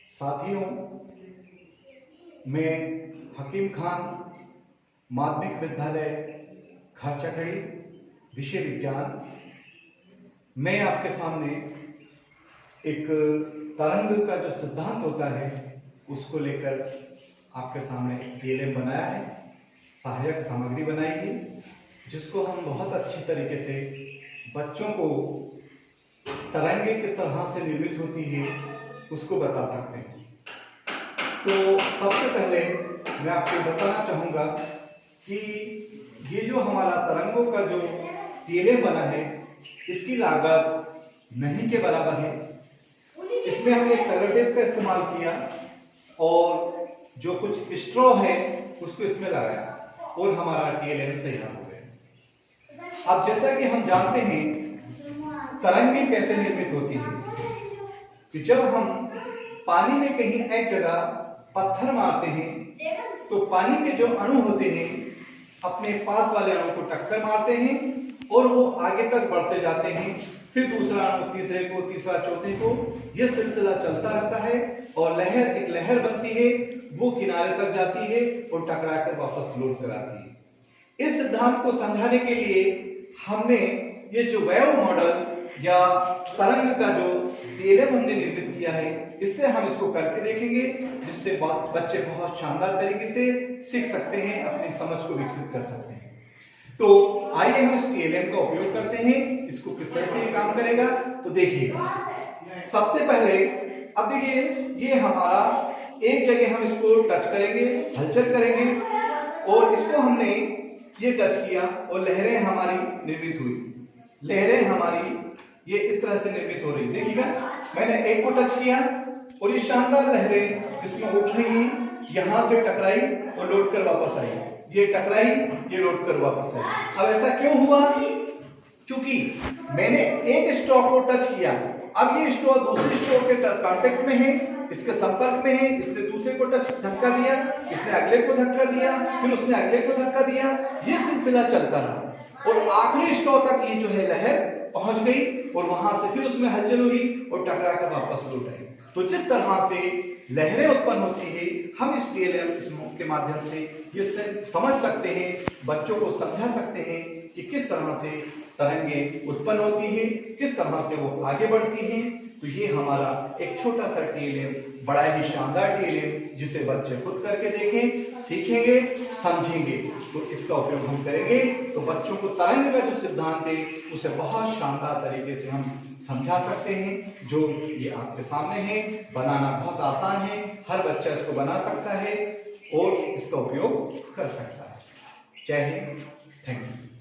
साथियों, मैं हकीम खान माध्यमिक विद्यालय खरचकड़ी विषय विज्ञान, मैं आपके सामने एक तरंग का जो सिद्धांत होता है उसको लेकर आपके सामने एक टीएलएम बनाया है, सहायक सामग्री बनाई है, जिसको हम बहुत अच्छी तरीके से बच्चों को तरंगें किस तरह से निर्मित होती है उसको बता सकते हैं। तो सबसे पहले मैं आपको बताना चाहूँगा कि ये जो हमारा तरंगों का जो टीएलएम बना है इसकी लागत नहीं के बराबर है। इसमें हमने एक सेलोटेप का इस्तेमाल किया और जो कुछ स्ट्रॉ है उसको इसमें लगाया और हमारा टीएलएम तैयार हो गया। अब जैसा कि हम जानते हैं तरंगें कैसे निर्मित होती है कि जब हम पानी में कहीं एक जगह पत्थर मारते हैं तो पानी के जो अणु होते हैं अपने पास वाले अणु को टक्कर मारते हैं और वो आगे तक बढ़ते जाते हैं, फिर दूसरा अणु तीसरे को, तीसरा चौथे को, यह सिलसिला चलता रहता है और एक लहर बनती है, वो किनारे तक जाती है और टकरा कर वापस लौट कर आती है। इस सिद्धांत को समझाने के लिए हमने ये जो वेव मॉडल या तरंग का जो टीएलएम हमने निर्मित किया है, इससे हम इसको करके देखेंगे, जिससे बच्चे बहुत शानदार तरीके से सीख सकते हैं, अपनी समझ को विकसित कर सकते हैं। तो आइए हम इस टीएलएम का उपयोग करते हैं, इसको किस तरह से काम करेगा तो देखिएगा। सबसे पहले अब देखिए, ये हमारा एक जगह हम इसको टच करेंगे, हलचल करेंगे और इसको हमने ये टच किया और लहरें हमारी निर्मित हुई। लहरें हमारी ये इस तरह से निर्मित हो रही, देखिएगा मैंने एक को टच किया और ये शानदार लहरें इसमें उठ रही हैं, यहां से टकराई और लौट कर वापस आई, ये टकराई, ये लौट कर वापस आई। अब ऐसा क्यों हुआ? क्योंकि मैंने एक स्ट्रॉ को टच किया, अब ये स्ट्रॉ दूसरे स्ट्रॉ के कांटेक्ट में है, इसके संपर्क में है, इसने दूसरे को धक्का दिया, इसने अगले को धक्का दिया, फिर उसने अगले को धक्का दिया, ये सिलसिला चलता रहा और आखिरी स्ट्रॉ तक ये जो है लहर पहुंच गई और वहां से फिर उसमें हलचल हुई और टकरा कर वापस लौट आई। तो जिस तरह से लहरें उत्पन्न होती है, हम इस टीएलएम के माध्यम से ये समझ सकते हैं, बच्चों को समझा सकते हैं कि किस तरह से तरंगें उत्पन्न होती है, किस तरह से वो आगे बढ़ती हैं। तो ये हमारा एक छोटा सा टीएलएम, बड़ा ही शानदार टीएलएम, जिसे बच्चे खुद करके देखें, सीखेंगे, समझेंगे, तो इसका उपयोग हम करेंगे तो बच्चों को तरंग का जो सिद्धांत है उसे बहुत शानदार तरीके से हम समझा सकते हैं। जो ये आपके सामने है, बनाना बहुत आसान है, हर बच्चा इसको बना सकता है और इसका उपयोग कर सकता है। जय हिंद, थैंक यू।